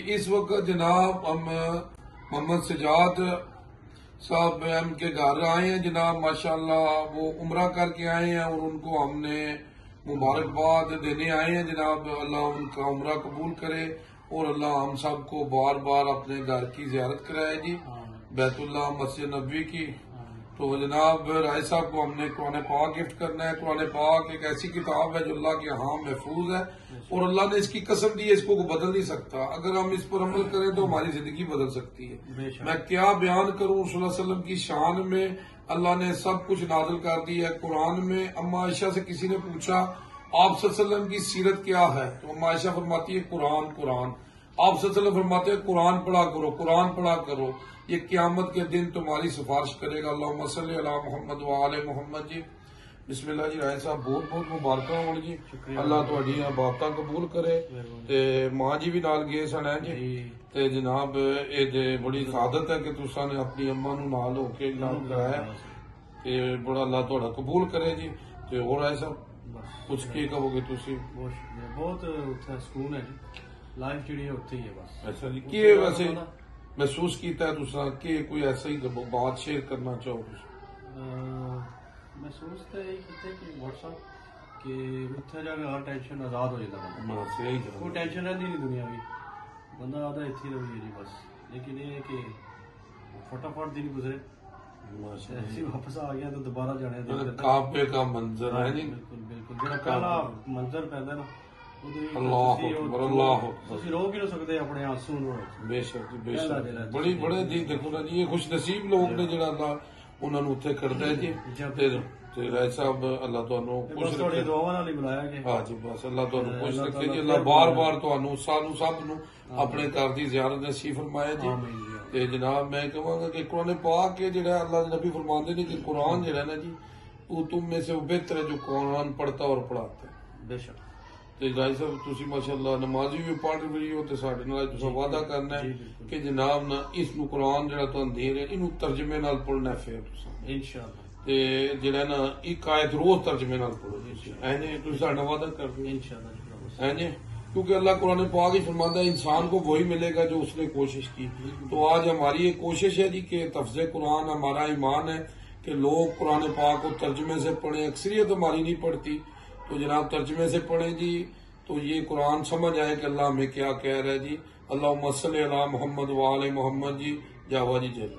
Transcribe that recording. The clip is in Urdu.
اس وقت جناب ہم محمد سجاد صاحب ایم کے گھر آئے ہیں جناب، ماشاءاللہ وہ عمرہ کر کے آئے ہیں اور ان کو ہم نے مبارکباد دینے آئے ہیں جناب۔ اللہ ان کا عمرہ قبول کرے اور اللہ ہم سب کو بار بار اپنے گھر کی زیارت کرائے جی، بیت اللہ مسجد نبوی کی۔ تو جناب رائے صاحب کو ہم نے قرآن پاک گفٹ کرنا ہے۔ قرآن پاک ایک ایسی کتاب ہے جو اللہ کے ہاں محفوظ ہے اور اللہ نے اس کی قسم دی ہے، اس کو بدل نہیں سکتا۔ اگر ہم اس پر عمل کریں تو ہماری زندگی بدل سکتی ہے۔ میں کیا بیان کروں، صلی اللہ علیہ وسلم کی شان میں اللہ نے سب کچھ نازل کر دی ہے قرآن میں۔ اما عائشہ سے کسی نے پوچھا آپ صلی اللہ علیہ وسلم کی سیرت کیا ہے، تو اما عائشہ فرماتی ہے قرآن قرآن۔ آپ صلی اللہ علیہ وسلم فرماتے ہیں قرآن پڑھا کرو، قرآن پڑھا کرو، یہ قیامت کے دن تمہاری سفارش کرے گا۔ اللہم صلی علی محمد وآل محمد جی۔ بسم اللہ جی، رائے صاحب بہت بہت مبارکاں ہون جی، اللہ تہاڈیاں باتاں قبول کرے۔ تے ماں جی بھی نال گئے سن جی، تے جناب یہ بڑی سعادت ہے کہ تساں نے اپنی اما نو نال ہو کے اعلان کرایا، تے بڑا اللہ تہاڈا قبول کرے جی۔ تے اور رائے صاحب کچھ کی کہو گے تسی؟ بہت اتنے سکون ہے جی، لائف جڑی ہے اتنے ہی ہے بس۔ اچھا جی، کی ویسے محسوس کیتا ہے تساں کہ کوئی ایسا ہی بات شیئر کرنا چاہو؟ محسوس تو یہی کیتے کہ واٹس ایپ کہ اتنے جا کے ہر ٹینشن آزاد ہو جاتا بندہ، کوئی ٹینشن رہتی نہیں دنیا کی، بندہ آدھا اتنے ہی رہی جی بس۔ لیکن یہ ہے کہ فٹافٹ دن گزرے، ایسے واپس آ گیا تو دوبارہ جانے کعبے کا منظر ہے جی، بالکل بالکل جڑا پہلا منظر پہندا نا اللہ اکبر اللہ اکبر، تسی روک ہی نہیں سکتے اپنے آنسو نو۔ بے شک بے شک، بڑی بڑے جی دیکھو نا جی، یہ خوش نصیب لوگ نے جڑا اللہ انہوں نے اتنے کرتا ہے جی۔ رائے صاحب اللہ تانوں خوش رکھے، دعاواں نال ہی بلایا کہ ہاں جی بس اللہ تانوں خوش رکھے جی، اللہ بار بار تانوں سانو سب نو اپنے گھر دی زیارت نصیب فرمائے جی۔ تے جناب میں کہاں گا کہ قرآن پاک کے جڑا اللہ دے نبی فرماندے نے کہ قرآن جڑا ہے نا جی، وہ تم میں سے بہتر ہے جو قرآن پڑھتا اور پڑھاتا ہے۔ بے شک۔ تے رائے صاحب تسی ماشاءاللہ نمازی بھی پڑھ رہی ہو، تے ساڈے نال تساں وعدہ کرنا ہے کہ جناب نا اس نو قرآن جڑا تانوں دے رہے انو ترجمے نال پڑھنا ہے پھر تساں انشاءاللہ، تے جڑا نا ایک آیت روز ترجمے نال پڑھو جی، اینے تسی ساڈا وعدہ کر دو انشاءاللہ، اینے، کیونکہ اللہ قرآن پاک ہی فرماتا ہے انسان کو وہی ملے گا جو اس نے کوشش کی۔ تو آج ہماری ایک کوشش ہے جی کہ تفظ قرآن ہمارا ایمان ہے کہ لوگ قرآن پاک کو ترجمے سے پڑھیں، اکثریت ہماری نہیں پڑھتی، تو جناب ترجمے سے پڑھیں جی، تو یہ قرآن سمجھ آئے کہ اللہ ہمیں کیا کہہ رہا ہے جی۔ اللہم صلی علی محمد وآل محمد جی، جاوا جی جل۔